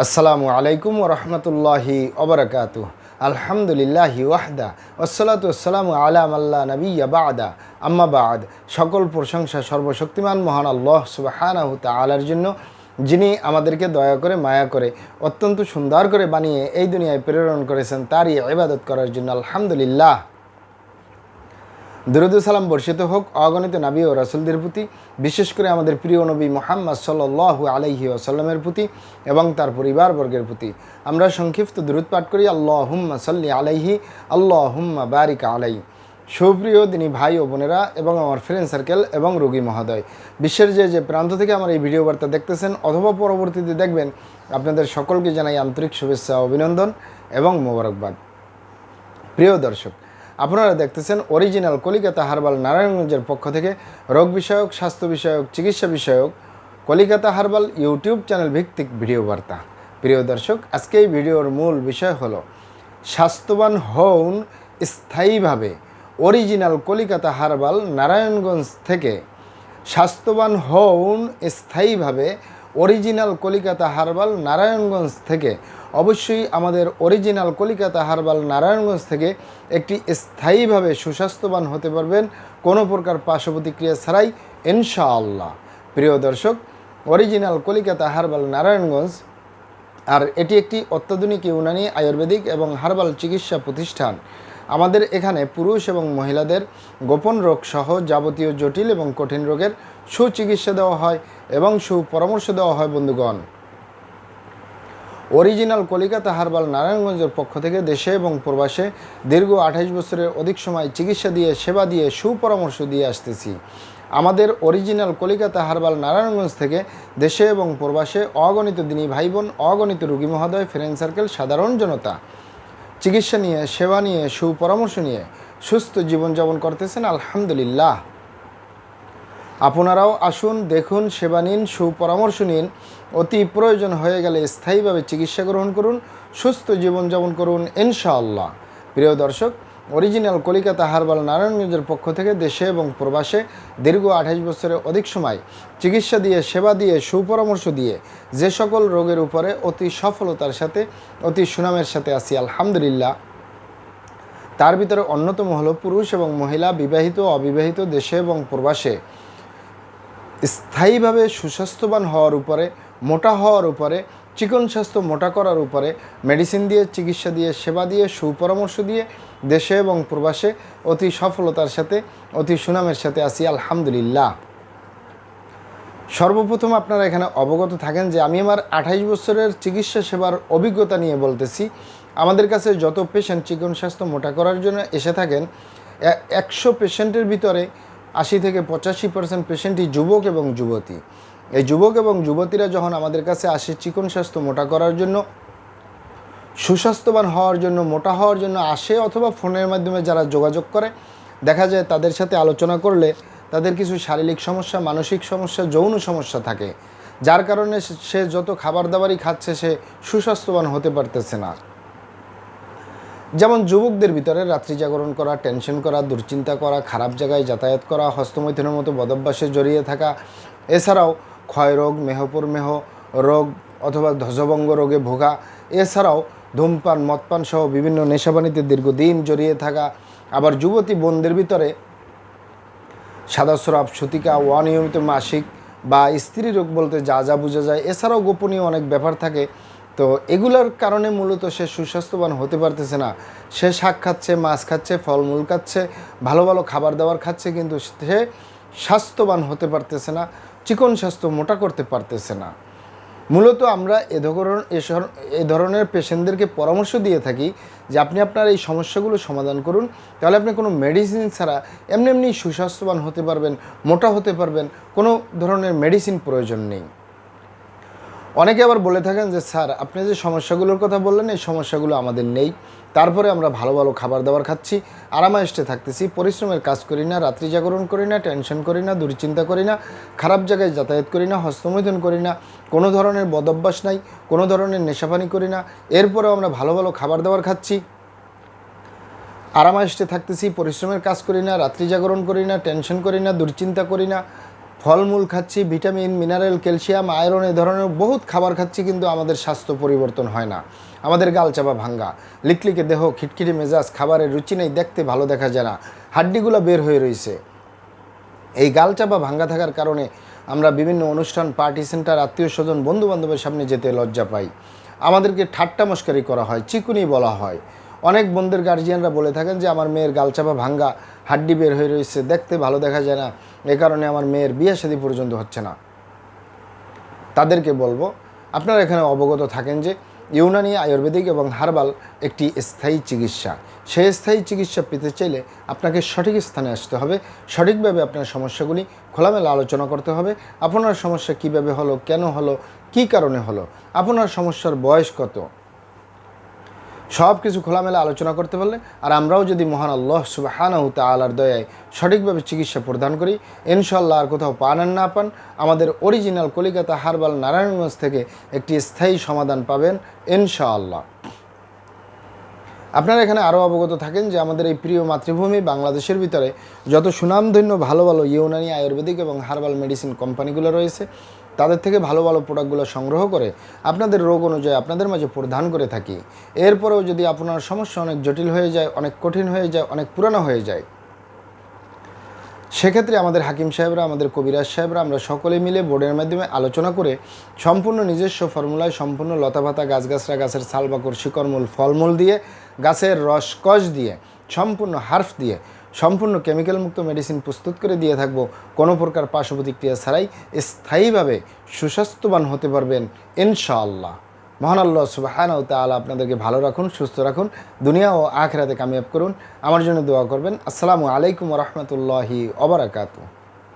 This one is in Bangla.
আসসালামু আলাইকুম ওরহমতুল্লাহি ওবরাকাতু। আলহামদুলিল্লাহি ওয়াহদা ওয়াসসালাতু ওয়াসসালামু আলা মাল্লা নাবিয়্যা বা'দা আম্মা বা'দ। সকল প্রশংসা সর্বশক্তিমান মহান আল্লাহ সুবহানাহু তাআলার জন্য, যিনি আমাদেরকে দয়া করে মায়া করে অত্যন্ত সুন্দর করে বানিয়ে এই দুনিয়ায় প্রেরণ করেছেন তারই ইবাদত করার জন্য আলহামদুলিল্লাহ। দরুদ ও সালাম বর্ষিত হোক অগণিত নবী ও রাসূলদের প্রতি, বিশেষ করে আমাদের প্রিয় নবী মুহাম্মদ সাল্লাল্লাহু আলাইহি ওয়াসাল্লামের প্রতি এবং তার পরিবারবর্গের প্রতি। আমরা সংক্ষিপ্ত দরুদ পাঠ করি, আল্লাহুম্মা সাল্লি আলাইহি, আল্লাহুম্মা বারিক আলাইহি। সুপ্রিয় দিনী ভাই ও বোনেরা এবং আমার ফ্রেন্ড সার্কেল এবং রোগী মহোদয়, বিশ্বের যে প্রান্ত থেকে আমার এই ভিডিও বার্তা দেখতেছেন অথবা পরবর্তীতে দেখবেন, আপনাদের সকলকে জানাই আন্তরিক শুভেচ্ছা, অভিনন্দন এবং মোবারকবাদ। প্রিয় দর্শক, আপনারা দেখতেছেন অরিজিনাল কলিকাতা হার্বাল নারায়ণগঞ্জের পক্ষ থেকে রোগ বিষয়ক, স্বাস্থ্য বিষয়ক, চিকিৎসা বিষয়ক কলিকাতা হার্বাল ইউটিউব চ্যানেল ভিত্তিক ভিডিও বার্তা। প্রিয় দর্শক, আজকে এই ভিডিওর মূল বিষয় হলো স্বাস্থ্যবান হউন স্থায়ীভাবে। অরিজিনাল কলিকাতা হার্বাল নারায়ণগঞ্জ থেকে স্বাস্থ্যবান হউন স্থায়ীভাবে। অরিজিনাল কলিকাতা হার্বাল নারায়ণগঞ্জ থেকে অবশ্যই আমাদের অরিজিনাল কলিকাতা হার্বাল নারায়ণগঞ্জ থেকে একটি স্থায়ীভাবে সুস্বাস্থ্যবান হতে পারবেন কোনো প্রকার পার্শ্ব প্রতিক্রিয়া ছাড়াই ইনশাআল্লাহ। প্রিয় দর্শক, অরিজিনাল কলিকাতা হার্বাল নারায়ণগঞ্জ আর এটি একটি অত্যাধুনিক ইউনানি, আয়ুর্বেদিক এবং হার্বাল চিকিৎসা প্রতিষ্ঠান। আমাদের এখানে পুরুষ এবং মহিলাদের গোপন রোগ সহ যাবতীয় জটিল এবং কঠিন রোগের সুচিকিৎসা দেওয়া হয় এবং সুপরামর্শ দেওয়া হয়। বন্ধুগণ, অরিজিনাল কলিকাতা হার্বাল নারায়ণগঞ্জের পক্ষ থেকে দেশে এবং প্রবাসে দীর্ঘ 28 বছরের অধিক সময় চিকিৎসা দিয়ে, সেবা দিয়ে, সুপরামর্শ দিয়ে আসতেছি। আমাদের অরিজিনাল কলিকাতা হার্বাল নারায়ণগঞ্জ থেকে দেশে এবং প্রবাসে অগণিত দিনী ভাই বোন, অগণিত রোগী মহোদয়, ফ্রেন্ড সার্কেল, সাধারণ জনতা চিকিৎসা নিয়ে, সেবা নিয়ে, সুপরামর্শ নিয়ে সুস্থ জীবনযাপন করতেছেন আলহামদুলিল্লাহ। আপনারাও আসুন, দেখুন, সেবা নিন, সুপরামর্শ নিন। অতি প্রয়োজন হয়ে গেলে স্থায়ীভাবে চিকিৎসা গ্রহণ করুন, সুস্থ জীবনযাপন করুন ইনশাআল্লাহ। প্রিয় দর্শক, অরিজিনাল কলিকাতা হার্বাল নারায়ণগঞ্জের পক্ষ থেকে দেশে এবং প্রবাসে দীর্ঘ 28 বছরের অধিক সময় চিকিৎসা দিয়ে, সেবা দিয়ে, সুপরামর্শ দিয়ে যে সকল রোগের উপরে অতি সফলতার সাথে, অতি সুনামের সাথে আছি আলহামদুলিল্লাহ। তার ভিতরে অন্যতম হলো পুরুষ এবং মহিলা, বিবাহিত, অবিবাহিত, দেশে এবং প্রবাসে স্থায়ীভাবে সুস্বাস্থ্যবান হওয়ার উপরে, মোটা হওয়ার উপরে, চিকন স্বাস্থ্য মোটা করার উপরে মেডিসিন দিয়ে, চিকিৎসা দিয়ে, সেবা দিয়ে, সুপরামর্শ দিয়ে দেশে এবং প্রবাসে অতি সফলতার সাথে, অতি সুনামের সাথে আছি আলহামদুলিল্লাহ। সর্বপ্রথম আপনারা এখানে অবগত থাকেন যে আমি আমার 28 বছরের চিকিৎসা সেবার অভিজ্ঞতা নিয়ে বলতেছি। আমাদের কাছে যত পেশেন্ট চিকন স্বাস্থ্য মোটা করার জন্য এসে থাকেন, 100 পেশেন্টের ভিতরে 80 থেকে 85% পেশেন্টই যুবক এবং যুবতী। এই যুবক এবং যুবতীরা যখন আমাদের কাছে আসে চিকন স্বাস্থ্য মোটা করার জন্য, সুস্বাস্থ্যবান হওয়ার জন্য, মোটা হওয়ার জন্য আসে, অথবা ফোনের মাধ্যমে যারা যোগাযোগ করে, দেখা যায় তাদের সাথে আলোচনা করলে তাদের কিছু শারীরিক সমস্যা, মানসিক সমস্যা, যৌন সমস্যা থাকে, যার কারণে সে যত খাবার দাবারই খাচ্ছে সে সুস্বাস্থ্যবান হতে পারতেছে না। যেমন যুবকদের ভিতরে রাত্রি জাগরণ করা, টেনশন করা, দুশ্চিন্তা করা, খারাপ জায়গায় যাতায়াত করা, হস্তমৈথুনের মতো বদভ্যাসে জড়িয়ে থাকা, এছাড়াও ক্ষয়রোগ, মেহপরমেহ রোগ অথবা ধ্বজভঙ্গ রোগে ভোগা, এছাড়াও ধূমপান, মদপান সহ বিভিন্ন নেশাবানিতে দীর্ঘদিন জড়িয়ে থাকা। আবার যুবতী বোনদের ভিতরে সাদাস্রাব, সূতিকা, অনিয়মিত মাসিক বা স্ত্রী রোগ বলতে যা যা বোঝা যায়, এছাড়াও গোপনীয় অনেক ব্যাপার থাকে। তো এগুলোর কারণে মূলত সে সুস্বাস্থ্যবান হতে পারতেছে না। সে শাক খাচ্ছে, মাছ খাচ্ছে, ফলমূল খাচ্ছে, ভালো ভালো খাবার দাবার খাচ্ছে, কিন্তু সে স্বাস্থ্যবান হতে পারতেছে না, চিকন স্বাস্থ্য মোটা করতে পারতেছে না। মূলত আমরা এ ধরনের পেশেন্টদেরকে পরামর্শ দিয়ে থাকি যে আপনি আপনার এই সমস্যাগুলো সমাধান করুন, তাহলে আপনি কোনো মেডিসিন ছাড়া এমনি সুস্বাস্থ্যবান হতে পারবেন, মোটা হতে পারবেন, কোনো ধরনের মেডিসিন প্রয়োজন নেই। অনেকে আবার বলে থাকেন যে স্যার, আপনি যে সমস্যাগুলোর কথা বললেন এই সমস্যাগুলো আমাদের নেই, তারপরে আমরা ভালো ভালো খাবার দাবার খাচ্ছি, আরামায়েশে থাকতেছি, পরিশ্রমের কাজ করি না, রাত্রি জাগরণ করি না, টেনশন করি না, দুশ্চিন্তা করি না, খারাপ জায়গায় যাতায়াত করি না, হস্তমৈথুন করি না, কোনো ধরনের বদভ্যাস নাই, কোনো ধরনের নেশাপানি করি না, এরপরেও আমরা ভালো ভালো খাবার দাবার খাচ্ছি, আরামায়েশে থাকতেছি, পরিশ্রমের কাজ করি না, রাত্রি জাগরণ করি না, টেনশন করি না, দুশ্চিন্তা করি না, ফলমূল খাচ্ছি, ভিটামিন, মিনারেল, ক্যালসিয়াম, আয়রন এই ধরনের বহুত খাবার খাচ্ছি, কিন্তু আমাদের স্বাস্থ্য পরিবর্তন হয় না। আমাদের গাল চাপা ভাঙ্গা, লিকলিকে দেহ, খিটখিটে মেজাজ, খাবারের রুচি নেই, দেখতে ভালো দেখা যায় না, হাড্ডিগুলো বের হয়ে রয়েছে। এই গাল চাপা ভাঙ্গা থাকার কারণে আমরা বিভিন্ন অনুষ্ঠান, পার্টি সেন্টার, আত্মীয় স্বজন, বন্ধুবান্ধবের সামনে যেতে লজ্জা পাই। আমাদেরকে ঠাট্টা মস্কারি করা হয়, চিকুনি বলা হয়। অনেক বন্ধুদের গার্জিয়ানরা বলে থাকেন যে আমার মেয়ের গাল চাপা ভাঙ্গা, হাড্ডি বের হয়ে রয়েছে, দেখতে ভালো দেখা যায় না, এ কারণে আমার মেয়ের বিয়ে শাদী পর্যন্ত হচ্ছে না। তাদেরকে বলবো, আপনারা এখানে অবগত থাকেন যে ইউনানি, আয়ুর্বেদিক এবং হার্বাল একটি স্থায়ী চিকিৎসা। সেই স্থায়ী চিকিৎসা পেতে চাইলে আপনাকে সঠিক স্থানে আসতে হবে, সঠিকভাবে আপনার সমস্যাগুলি খোলামেলা আলোচনা করতে হবে। আপনার সমস্যা কীভাবে হলো, কেন হলো, কী কারণে হলো, আপনার সমস্যার বয়স কত, সব কিছু খোলামেলা আলোচনা করতে পারলে, আর আমরাও যদি মহান আল্লাহ সুবহানাহু তাআলার দয়ায় সঠিকভাবে চিকিৎসা প্রদান করি, ইনশাআল্লাহ আর কোথাও পান আর না পান, আমাদের অরিজিনাল কলিকাতা হার্বাল নারায়ণগঞ্জ থেকে একটি স্থায়ী সমাধান পাবেন ইনশাআল্লাহ। আপনারা এখানে আরও অবগত থাকেন যে আমাদের এই প্রিয় মাতৃভূমি বাংলাদেশের ভিতরে যত সুনামধন্য ভালো ভালো ইউনানি, আয়ুর্বেদিক এবং হার্বাল মেডিসিন কোম্পানিগুলো রয়েছে, তাদের থেকে ভালো ভালো প্রোডাক্টগুলো সংগ্রহ করে আপনাদের রোগ অনুযায়ী আপনাদের মাঝে প্রদান করে থাকি। এরপরেও যদি আপনার সমস্যা অনেক জটিল হয়ে যায়, অনেক কঠিন হয়ে যায়, অনেক পুরানো হয়ে যায়, সেক্ষেত্রে আমাদের হাকিম সাহেবরা, আমাদের কবিরাজ সাহেবরা, আমরা সকলে মিলে বোর্ডের মাধ্যমে আলোচনা করে সম্পূর্ণ নিজস্ব ফর্মুলায়, সম্পূর্ণ লতাপাতা, গাছগাছরা, গাছের ছাল, বাকড়, শিকড়মূল, ফলমূল দিয়ে, গাছের রস কষ দিয়ে, সম্পূর্ণ হার্ফ দিয়ে, সম্পূর্ণ কেমিক্যাল মুক্ত মেডিসিন প্রস্তুত করে দিয়ে থাকবো। কোনো প্রকার পার্শ্ব প্রতিক্রিয়া ছাড়াই স্থায়ীভাবে সুস্বাস্থ্যবান হতে পারবেন ইনশাআল্লাহ। মহান আল্লাহ সুবহানাহু ওয়া তাআলা আপনাদেরকে ভালো রাখুন, সুস্থ রাখুন, দুনিয়া ও আখিরাতে কামিয়াব করুন। আমার জন্য দোয়া করবেন। আসসালামু আলাইকুম ওয়া রাহমাতুল্লাহি ওয়া বারাকাতুহু।